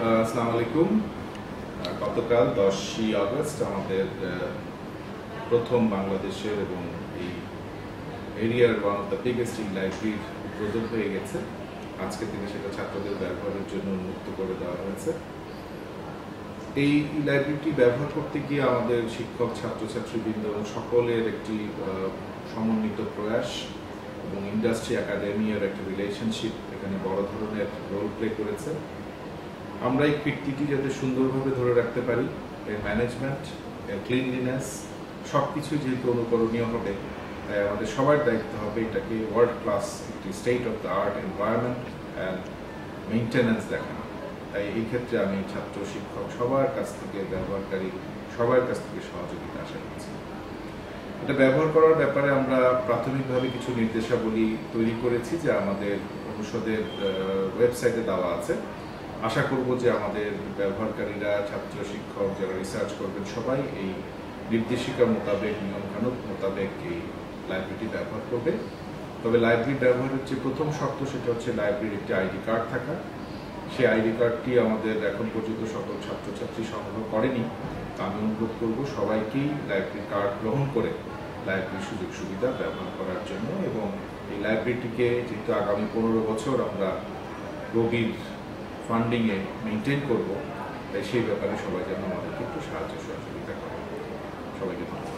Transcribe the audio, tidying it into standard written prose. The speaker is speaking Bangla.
আসসালামু আলাইকুম। গতকাল 10ই আগস্ট আমাদের প্রথম বাংলাদেশের এবং এই এরিয়ার ওয়ান অফ দ্য বিগেস্ট লাইব্রেরির উদ্বোধন হয়ে গেছে। আজকে থেকে সেটা ছাত্রদের ব্যবহারের জন্য উন্মুক্ত করে দেওয়া হয়েছে। এই লাইব্রেরিটি ব্যবহার করতে গিয়ে আমাদের শিক্ষক, ছাত্রছাত্রীবৃন্দ এবং সকলের একটি সমন্বিত প্রয়াস এবং ইন্ডাস্ট্রি একাডেমির একটা রিলেশনশিপ এখানে বড় ধরনের রোল প্লে করেছে। আমরা এই কীর্তিটি যাতে সুন্দরভাবে ধরে রাখতে পারি, এর ম্যানেজমেন্ট, এর ক্লিনলিনেস সব কিছুই যেহেতু অনুকরণীয় হবে, তাই আমাদের সবার দায়িত্ব হবে এটাকে ওয়ার্ল্ড ক্লাস একটি state of the art environment and maintenance দেখানো। তাই এই ক্ষেত্রে আমি ছাত্র, শিক্ষক সবার কাছ থেকে, ব্যবহারকারী সবার কাছ থেকে সহযোগিতা আশা করছি। এটা ব্যবহার করার ব্যাপারে আমরা প্রাথমিকভাবে কিছু নির্দেশাবলী তৈরি করেছি, যা আমাদের অনুষদের ওয়েবসাইটে দেওয়া আছে। আশা করব যে আমাদের ব্যবহারকারীরা, ছাত্র, শিক্ষক যারা রিসার্চ করবেন সবাই এই নির্দেশিকা মোতাবেক, নিয়মকানুন মোতাবেক এই লাইব্রেরিটি ব্যবহার করবে। তবে লাইব্রেরি ব্যবহারের যে প্রথম শর্ত, সেটা হচ্ছে লাইব্রেরির একটি আইডি কার্ড থাকা। সেই আইডি কার্ডটি আমাদের এখন পর্যন্ত সকল ছাত্রছাত্রী সংগ্রহ করেনি। আমি অনুরোধ করব সবাইকেই লাইব্রেরি কার্ড গ্রহণ করে লাইব্রেরির সুযোগ সুবিধা ব্যবহার করার জন্য, এবং এই লাইব্রেরিটিকে যেহেতু আগামী 15 বছর আমরা রবির ফান্ডিংয়ে মেনটেন করব, তাই সেই ব্যাপারে সবাই যেন আমাদেরকে একটু সাহায্য সহযোগিতা করে। সবাইকে ধন্যবাদ।